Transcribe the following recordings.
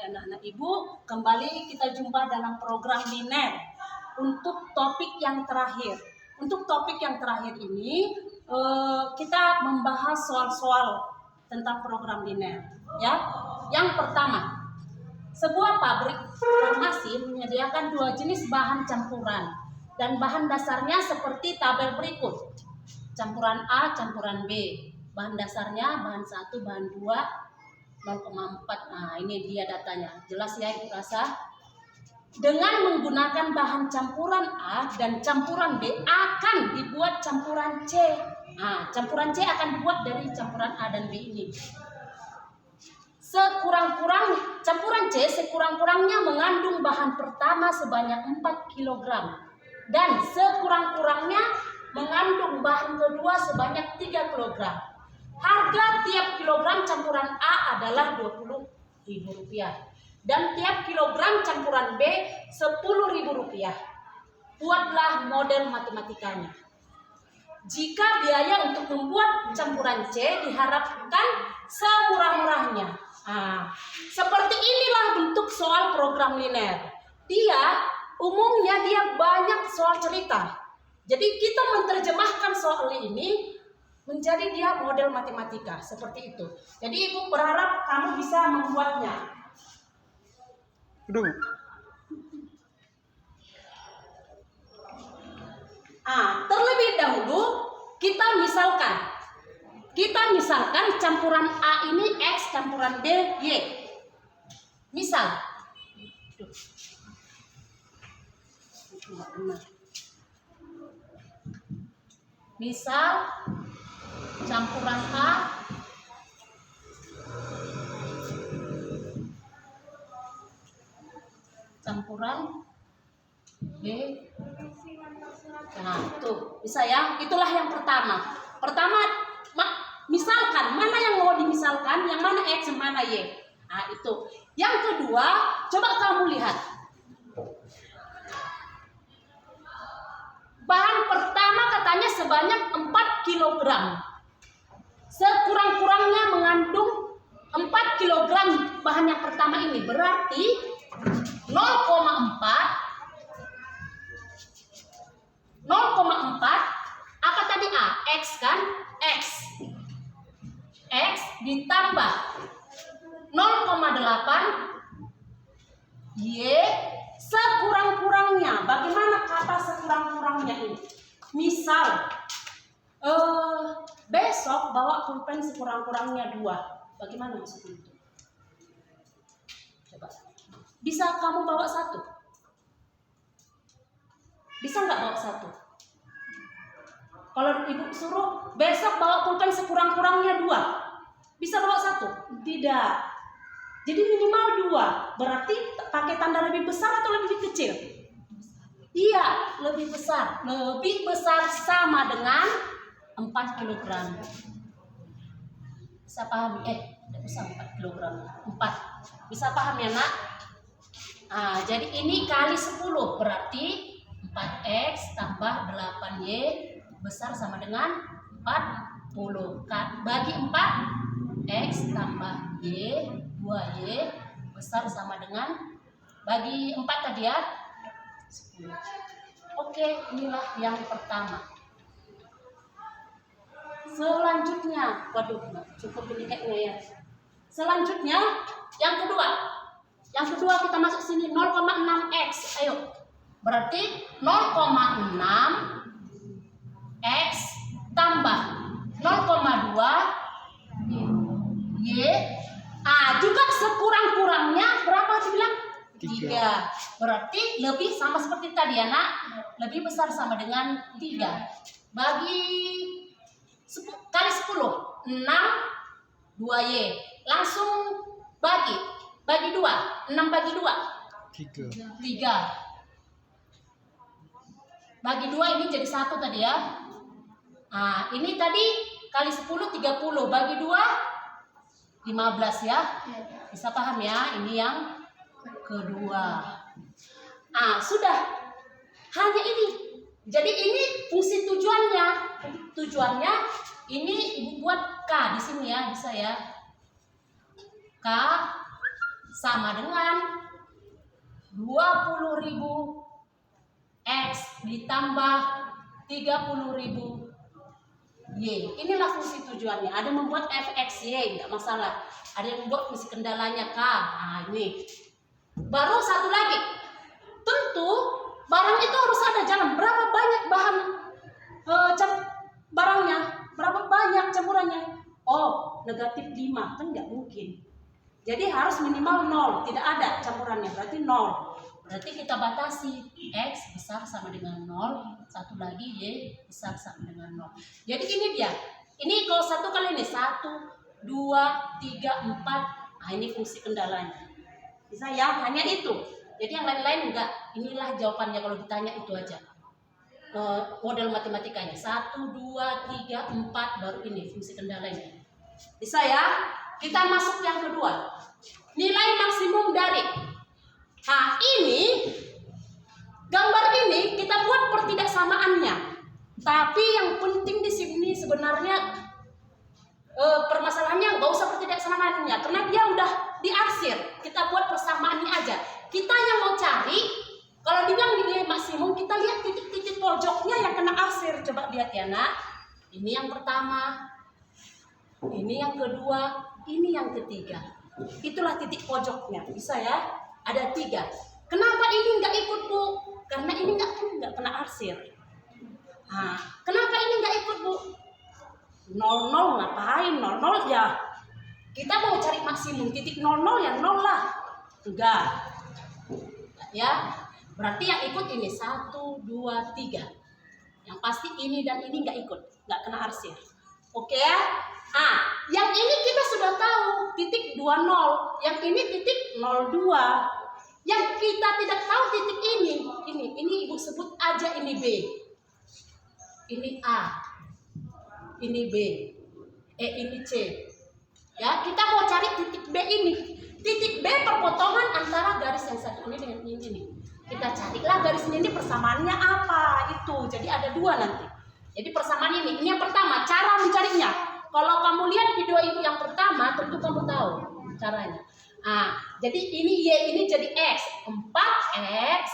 anak-anak ibu, kembali kita jumpa dalam program linear untuk topik yang terakhir. Untuk topik yang terakhir ini kita membahas soal-soal tentang program linear. Ya, yang pertama, sebuah pabrik farmasi menyediakan dua jenis bahan campuran dan bahan dasarnya seperti tabel berikut: campuran A, campuran B. Bahan dasarnya bahan 1, bahan 2, 0,4. Nah, ini dia datanya. Jelas ya Ibu rasa? Dengan menggunakan bahan campuran A dan campuran B akan dibuat campuran C. Nah, campuran C akan dibuat dari campuran A dan B ini. Campuran C sekurang-kurangnya mengandung bahan pertama sebanyak 4 kg dan sekurang-kurangnya mengandung bahan kedua sebanyak 3 kg. Harga tiap kilogram campuran A adalah Rp20.000 dan tiap kilogram campuran B Rp10.000. Buatlah model matematikanya. Jika biaya untuk membuat campuran C diharapkan semurah-murahnya. Nah, seperti inilah bentuk soal program linear. Umumnya dia banyak soal cerita. Jadi kita menerjemahkan soal ini menjadi dia model matematika seperti itu. Jadi Ibu berharap kamu bisa membuatnya. Terlebih dahulu kita misalkan campuran A ini X, campuran B Y. Misal campuran A campuran B. Nah, tuh bisa ya. Itulah yang pertama. Misalkan mana yang mau dimisalkan, yang mana X, yang mana Y. Nah, itu. Yang kedua, coba kamu lihat. Bahan pertama katanya sebanyak 4 kg. Sekurang-kurangnya mengandung 4 kg bahan yang pertama ini. Berarti 0,4 apa tadi A? X kan? X ditambah 0,8 Y sekurang-kurangnya. Bagaimana kata sekurang-kurangnya ini? Misal besok bawa pulpen sekurang-kurangnya 2. Bagaimana maksudnya itu? Coba. Bisa kamu bawa 1? Bisa nggak bawa 1? Kalau Ibu suruh besok bawa pulpen sekurang-kurangnya 2, bisa bawa 1? Tidak. Jadi minimal 2. Berarti pakai tanda lebih besar atau lebih kecil? Iya, lebih besar. Lebih besar sama dengan 4 kg. Bisa paham? Tidak bisa 4 kg. 4. Bisa paham ya, Nak? Jadi ini kali 10 berarti 4X tambah 8Y besar sama dengan 40. Bagi 4, X tambah Y, 2Y besar sama dengan, bagi 4 tadi ya, 10. Oke, inilah yang pertama. Selanjutnya, waduh, cukup ini kayaknya ya. Selanjutnya, yang kedua. Yang kedua kita masuk sini 0,6X. Ayo. Berarti 0,6 X tambah 0,2 Y. Juga sekurang-kurangnya berapa dibilang? 3. Berarti lebih sama seperti tadi ya, Nak. Lebih besar sama dengan 3. Bagi kali 10, 6 2Y. Langsung bagi 2. 6 bagi 2 3. Bagi 2 ini jadi 1 tadi ya. Ini tadi kali 10 30. Bagi 2 15 ya. Bisa paham ya? Ini yang kedua. Sudah. Hanya ini. Jadi ini fungsi tujuannya. Tujuannya ini Ibu buat K di sini ya, bisa ya. K sama dengan 20.000 X ditambah 30.000 Y. Inilah fungsi tujuannya. Ada yang membuat fx y, tidak masalah. Ada yang membuat fungsi kendalanya k. Nah, ini. Baru satu lagi. Tentu barang itu harus ada jalan. Berapa banyak bahan barangnya? Berapa banyak campurannya? Oh, negatif 5. Kan nggak mungkin. Jadi harus minimal 0. Tidak ada campurannya. Berarti 0. Berarti kita batasi X besar sama dengan 0, satu lagi Y besar sama dengan 0. Jadi ini dia. Ini kalau satu kali ini 1, 2, 3, 4. Nah, ini fungsi kendalanya. Bisa ya, hanya itu. Jadi yang lain-lain enggak. Inilah jawabannya kalau ditanya itu aja. Model matematikanya 1, 2, 3, 4 baru ini fungsi kendalanya. Bisa ya? Kita masuk yang kedua. Nilai maksimum dari. Nah, ini gambar ini kita buat pertidaksamaannya. Tapi yang penting di sini sebenarnya permasalahannya nggak usah pertidaksamaannya, karena dia udah diarsir. Kita buat persamaannya aja. Kita yang mau cari, kalau dibilang nilai maksimum, kita lihat titik-titik pojoknya yang kena arsir. Coba lihat ya, nak. Ini yang pertama, ini yang kedua, ini yang ketiga. Itulah titik pojoknya. Bisa ya? Ada 3. Kenapa ini nggak ikut, Bu? Karena ini nggak kena arsir. Nah, kenapa ini nggak ikut, Bu? 00 ngapain? 00 ya. Kita mau cari maksimum, titik 00 ya 0 lah. Enggak. Ya. Berarti yang ikut ini 1, 2, 3. Yang pasti ini dan ini nggak ikut, nggak kena arsir. Oke ya? Yang ini kita sudah tahu titik 20, yang ini titik 02. Yang kita tidak tahu titik ini Ibu sebut aja ini B. Ini A. Ini B. Ini C. Ya, kita mau cari titik B ini. Titik B perpotongan antara garis yang satu ini dengan ini. Kita carilah garis ini persamaannya apa itu. Jadi ada 2 nanti. Jadi persamaan ini yang pertama, cara mencarinya. Kalau kamu lihat video ibu yang pertama, tentu kamu tahu caranya. Jadi ini Y ini jadi X. 4X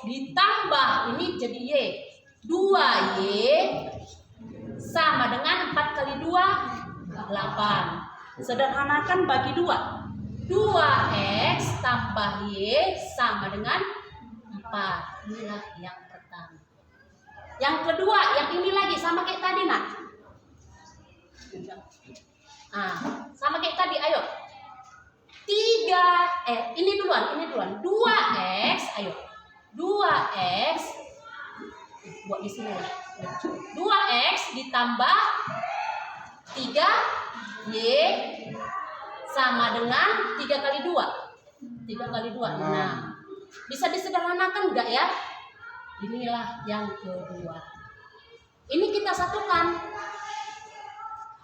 ditambah ini jadi Y. 2Y sama dengan 4 kali 2, 8. Sederhanakan bagi 2. 2X tambah Y sama dengan 4. Inilah yang pertama. Yang kedua, yang ini lagi sama kayak tadi, nak. Sama kayak tadi, ayo. 3, ini duluan. 2X, ayo. 2X, buat di sini lah. 2X ditambah 3Y sama dengan 3 kali 2. 3 kali 2. Nah, bisa disederhanakan enggak ya? Inilah yang kedua. Ini kita satukan.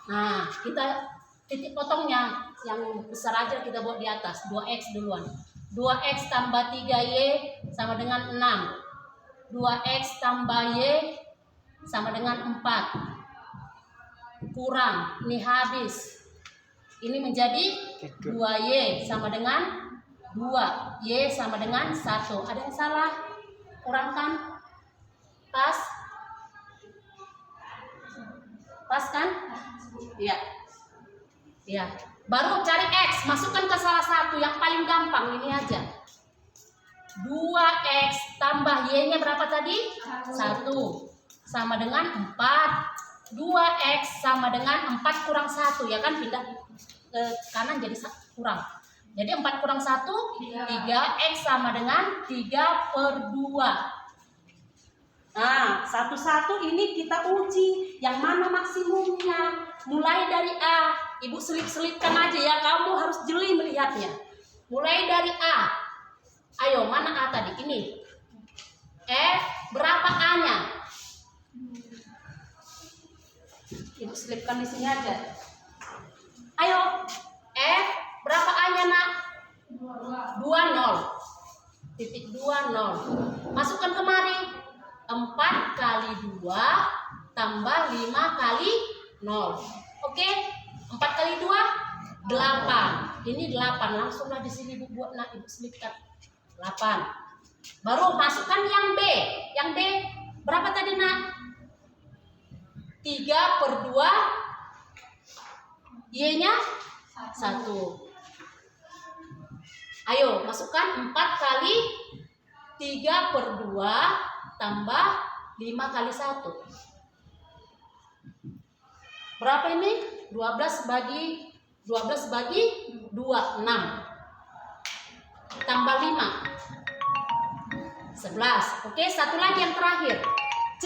Nah, kita titik potongnya yang besar aja kita buat di atas. 2X duluan. 2X tambah 3Y sama dengan 6. 2X tambah Y sama dengan 4. Kurang, ini habis. Ini menjadi 2Y sama dengan 2. Y sama dengan 1. Ada yang salah? Kurangkan? Pas? Pas kan? Iya. Ya. Baru cari X, masukkan ke salah satu yang paling gampang ini aja. 2X tambah Y-nya berapa tadi? 1. Sama dengan 4. 2X sama dengan 4 kurang 1, ya kan, pindah ke kanan jadi kurang. Jadi 4 kurang 1, 3. X sama dengan 3/2. Nah, satu-satu ini kita uji yang mana maksimumnya. Mulai dari A, ibu selip-selipkan aja ya, kamu harus jeli melihatnya. Mulai dari A. Ayo, mana A tadi? Ini. F, berapa A-nya? Ibu selipkan di sini aja. Ayo, F, berapa A-nya, nak? 20. Titik 20. Masukkan kemari. 4 kali 2 tambah 5 kali 0. Oke? 4 kali 2, 8. ini 8. Langsunglah di sini Ibu buat, Ibu selipkan 8. Baru masukkan yang B. Yang B berapa tadi, Nak? 3/2. Y-nya 1. Ayo masukkan 4 kali 3/2 tambah 5 kali 1. Berapa ini? 12 bagi 2, 6. Tambah 5, 11. Oke, satu lagi yang terakhir. C.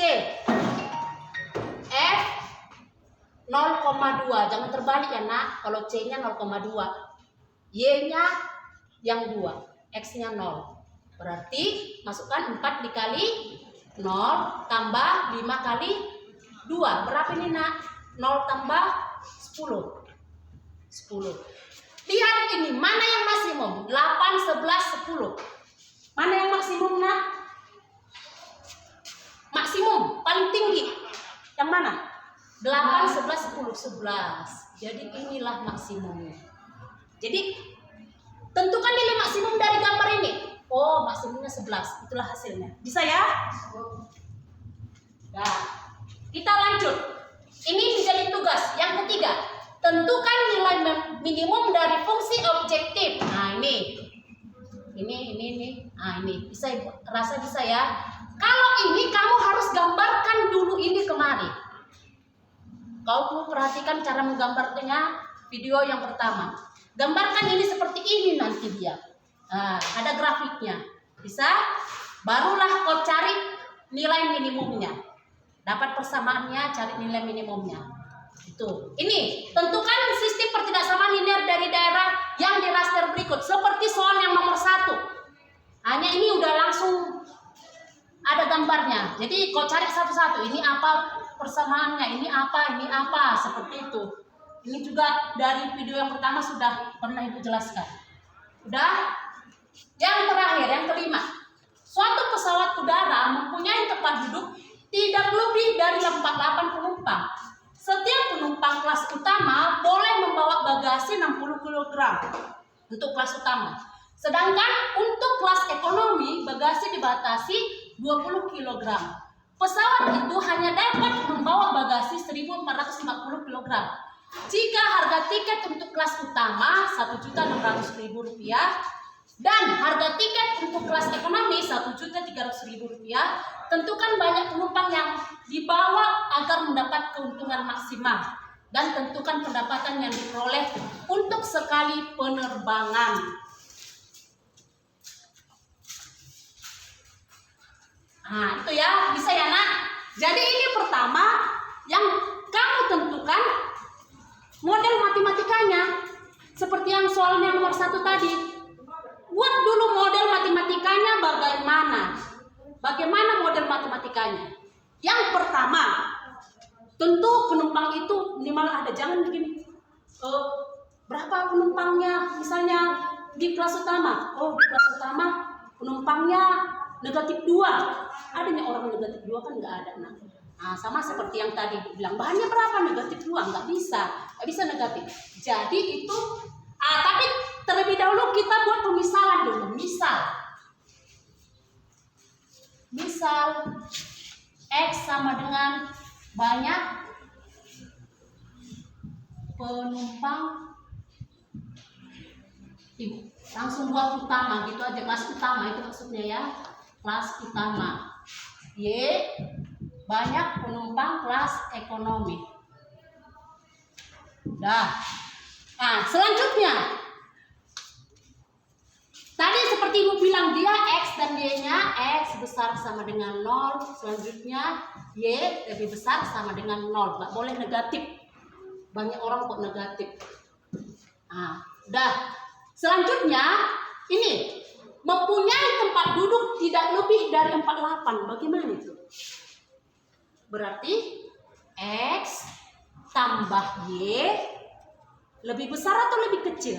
F 0,2. Jangan terbalik ya, Nak. Kalau C-nya 0,2. Y-nya yang 2. X-nya 0. Berarti masukkan 4 dikali 0 tambah 5 kali 2. Berapa ini, Nak? 0 tambah 10. 10. Lihat ini, mana yang maksimum? 8, 11, 10. Mana yang maksimum, Nak? Maksimum, paling tinggi. Yang mana? 8, 11, 10. 11. Jadi inilah maksimumnya. Jadi tentukan nilai maksimum dari gambar ini. Oh, maksimumnya 11. Itulah hasilnya. Bisa ya? Nah, kita lanjut. Ini menjadi tugas yang ketiga. Tentukan nilai minimum dari fungsi objektif. Nah, ini. Nah, ini. Bisa, rasa bisa ya? Kalau ini kamu harus gambarkan dulu ini kemari. Kau perhatikan cara menggambarkannya video yang pertama. Gambarkan ini seperti ini nanti dia. Nah, ada grafiknya. Bisa? Barulah kau cari nilai minimumnya. Dapat persamaannya, cari nilai minimumnya. Itu. Ini, tentukan sistem pertidaksamaan linear dari daerah yang di raster berikut. Seperti soal yang nomor 1. Hanya ini udah langsung ada gambarnya. Jadi kau cari satu-satu. Ini apa persamaannya, ini apa, seperti itu. Ini juga dari video yang pertama sudah pernah Ibu jelaskan. Udah? Yang terakhir, yang kelima. Suatu pesawat udara mempunyai tempat duduk tidak lebih dari 48 penumpang. Setiap penumpang kelas utama boleh membawa bagasi 60 kg untuk kelas utama. Sedangkan untuk kelas ekonomi bagasi dibatasi 20 kg. Pesawat itu hanya dapat membawa bagasi 1.450 kg. Jika harga tiket untuk kelas utama Rp1.600.000 dan harga tiket untuk kelas ekonomi Rp1.300.000, tentukan banyak penumpang yang dibawa agar mendapat keuntungan maksimal dan tentukan pendapatan yang diperoleh untuk sekali penerbangan. Nah, itu ya, bisa ya, Nak? Jadi ini pertama yang kamu tentukan model matematikanya. Seperti yang soalnya nomor 1 tadi. Buat dulu model matematikanya bagaimana. Bagaimana model matematikanya? Yang pertama, tentu penumpang itu minimal ada. Jangan begini. Berapa penumpangnya? Misalnya di kelas utama. Oh, di kelas utama penumpangnya -2. Adanya orang -2 kan nggak ada. Nah, sama seperti yang tadi bilang, bahannya berapa? -2, nggak bisa negatif. Jadi itu, tapi terlebih dahulu kita buat pemisalan dulu. Misal X sama dengan banyak penumpang. Langsung buat utama gitu aja, kelas utama itu maksudnya ya. Kelas utama. Y banyak penumpang kelas ekonomi. Udah. Nah, selanjutnya. Tadi seperti Ibu bilang, dia X dan Y-nya X besar sama dengan 0. Selanjutnya Y lebih besar sama dengan 0. Nggak boleh negatif. Banyak orang kok negatif. Nah, udah. Selanjutnya ini mempunyai tempat duduk tidak lebih dari 48. Bagaimana itu? Berarti X tambah Y lebih besar atau lebih kecil?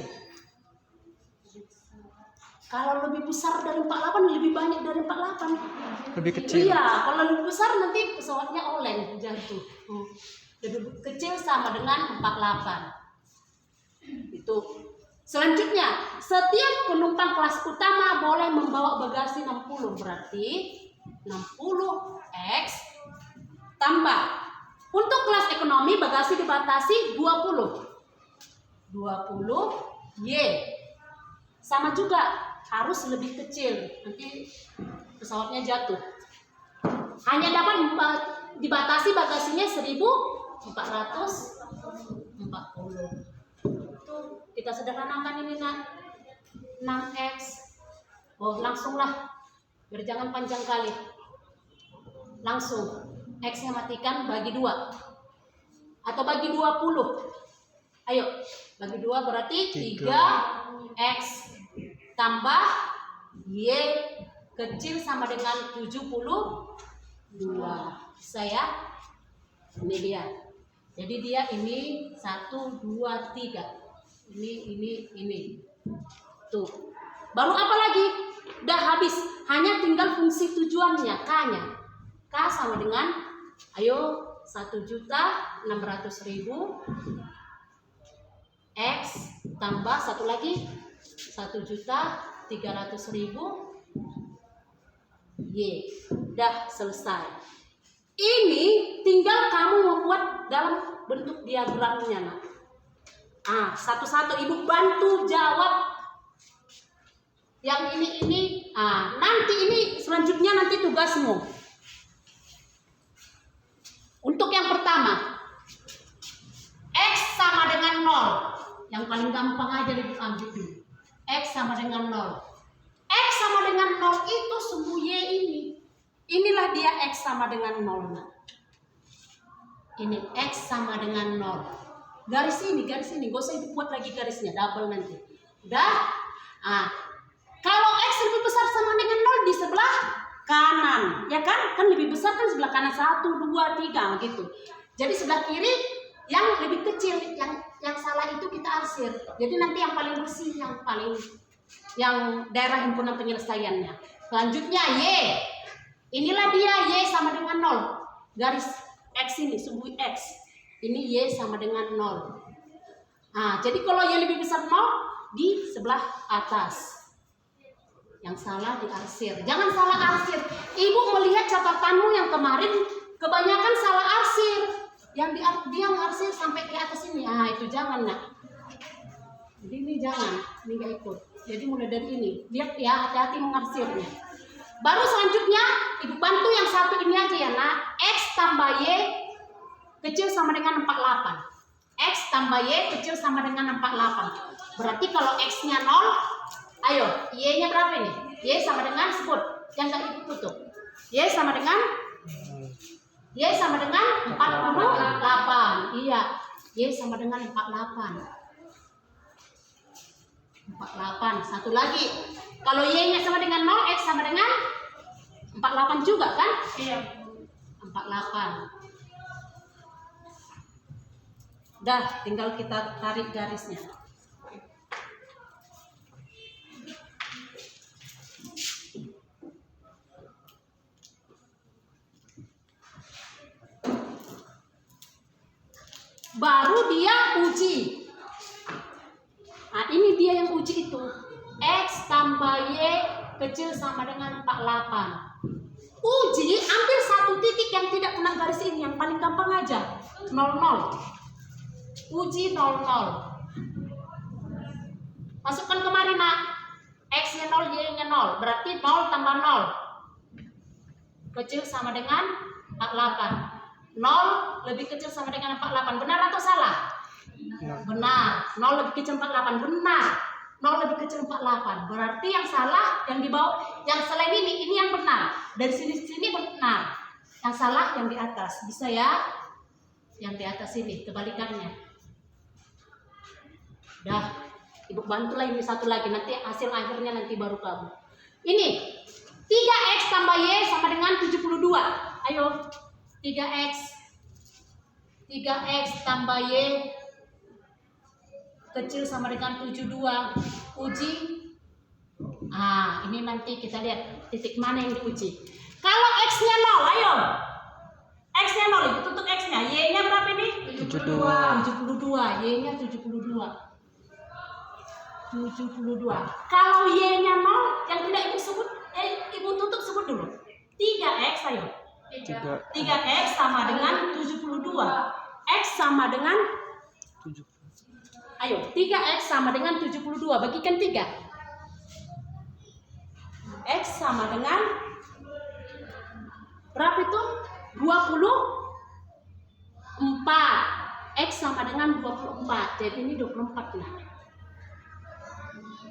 Kalau lebih besar dari 48, lebih banyak dari 48. Lebih kecil. Iya, kalau lebih besar nanti pesawatnya oleng, jatuh. Lebih kecil sama dengan 48. Itu. Selanjutnya, setiap penumpang kelas utama boleh membawa bagasi 60. Berarti 60X tambah. Untuk kelas ekonomi bagasi dibatasi 20. 20Y. Sama juga, harus lebih kecil. Nanti pesawatnya jatuh. Hanya dapat dibatasi bagasinya 1440. Tuh, kita sederhanakan ini nak. 6X. Oh, langsunglah. Biar jangan panjang kali. Langsung. X-nya matikan, bagi 2. Atau bagi 20. Ayo, bagi 2 berarti 3X tambah Y kecil sama dengan 72. Bisa ya? Ini dia. Jadi dia ini 1, 2, 3. Ini. Tuh. Baru apa lagi? Udah habis. Hanya tinggal fungsi tujuannya, K-nya. K sama dengan, ayo, 1.600.000 X tambah satu lagi 1.300.000 Y. Udah selesai. Ini tinggal kamu membuat dalam bentuk diagramnya nak. Satu-satu ibu bantu jawab. Yang ini. Nanti ini selanjutnya nanti tugasmu. Untuk yang pertama, X sama dengan 0. Yang paling gampang aja ibu ambil dulu. X sama dengan 0. X sama dengan 0 itu sumbu Y ini. Inilah dia X sama dengan 0. Nah. Ini X sama dengan 0. Garis ini. Gak usah ibu buat lagi garisnya, double nanti. Udah? Kalau X lebih besar sama dengan 0 di sebelah kanan, ya kan? Kan lebih besar kan sebelah kanan 1, 2, 3 gitu. Jadi sebelah kiri yang lebih kecil, yang salah itu kita arsir. Jadi nanti yang paling bersih, yang daerah himpunan penyelesaiannya. Selanjutnya Y. Inilah dia Y sama dengan 0. Garis X ini, sumbu X. Ini Y sama dengan 0. Jadi kalau Y lebih besar 0 di sebelah atas. Yang salah diarsir. Jangan salah arsir. Ibu melihat catatanmu yang kemarin kebanyakan salah arsir. Yang dia ngarsir sampai ke atas ini. Itu jangan nak. Jadi ini jangan. Ini gak ikut. Jadi mulai dari ini. Lihat ya, hati-hati mengarsirnya. Baru selanjutnya ibu bantu yang satu ini aja ya nak. X tambah Y kecil sama dengan 48. X tambah Y kecil sama dengan 48. Berarti kalau X-nya 0, ayo, Y-nya berapa ini? Y sama dengan, sebut. Yang gak ikut tutup. Y sama dengan 48. Iya. Y sama dengan 48. 48. Satu lagi. Kalau Y-nya sama dengan 0, X sama dengan 48 juga kan? Iya. 48. Dah, tinggal kita tarik garisnya. Baru dia uji. Ini dia yang uji itu. X tambah Y kecil sama dengan 48. Uji ambil satu titik yang tidak kena garis ini. Yang paling gampang aja. 00. Uji 00. Masukkan kemari nak. X-nya 0, Y-nya 0. Berarti 0 tambah 0. Kecil sama dengan 48. 0 lebih kecil sama dengan 48. Benar atau salah? Benar. 0 lebih kecil 48. Benar. 0 lebih kecil 48. Berarti yang salah yang di bawah, yang selain ini yang benar. Dari sini benar. Yang salah yang di atas. Bisa ya? Yang di atas ini kebalikannya. Dah. Ibu bantulah ini satu lagi. Nanti hasil akhirnya nanti baru kamu. Ini 3X tambah Y sama dengan 72. Ayo. 3X tambah Y kecil sama dengan 72. Uji. Ini nanti kita lihat titik mana yang diuji. Kalau X-nya 0, ayo. X-nya 0, itu tutup X-nya. Y-nya berapa ini? 72. Y-nya 72. 72. Kalau Y-nya 0, yang tidak ibu sebut, ibu tutup sebut dulu. 3X, ayo. 3X sama dengan 72. X sama dengan 7. Ayo, 3X sama dengan 72. Bagikan 3. X sama dengan berapa itu? 24. X sama dengan 24. Jadi ini 24 lah.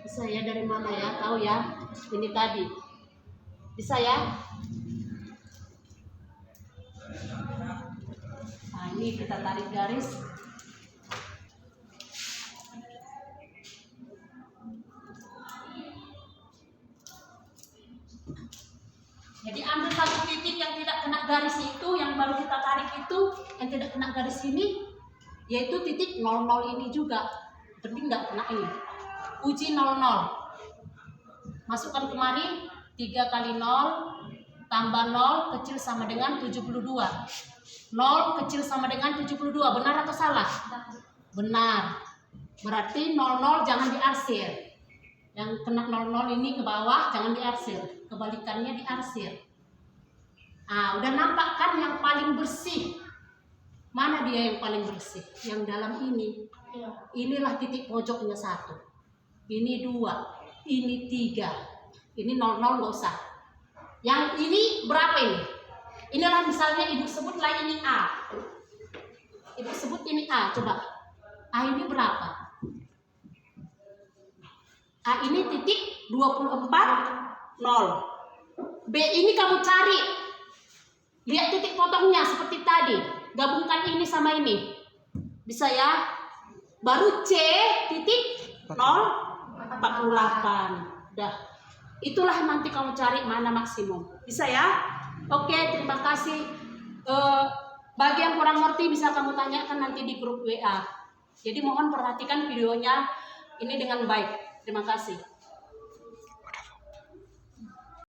Bisa ya dari mana ya? Tahu ya? Ini tadi. Bisa ya? Nah, ini kita tarik garis. Jadi ambil satu titik yang tidak kena garis itu, yang baru kita tarik itu, yang tidak kena garis ini, yaitu titik 00 ini juga. Penting nggak kena ini. Uji 00. Masukkan kemari 3 kali 0 tambah 0 kecil sama dengan 72. 0 kecil sama dengan 72. Benar atau salah? Benar. Berarti 00 jangan diarsir. Yang kena 00 ini ke bawah jangan diarsir. Kebalikannya diarsir. Nah, udah nampak kan yang paling bersih? Mana dia yang paling bersih? Yang dalam ini. Inilah titik pojoknya 1. Ini 2. Ini 3. Ini 00 nggak usah. Yang ini berapa ini? Inilah misalnya ibu sebutlah ini A. Ibu sebut ini A. Coba. A ini berapa? A ini titik 24, 0. B ini kamu cari. Lihat titik potongnya seperti tadi. Gabungkan ini sama ini. Bisa ya? Baru C titik 0,48. Dah. Itulah nanti kamu cari mana maksimum. Bisa ya? Oke, terima kasih. Bagi yang kurang ngerti bisa kamu tanyakan nanti di grup WA. Jadi mohon perhatikan videonya ini dengan baik. Terima kasih.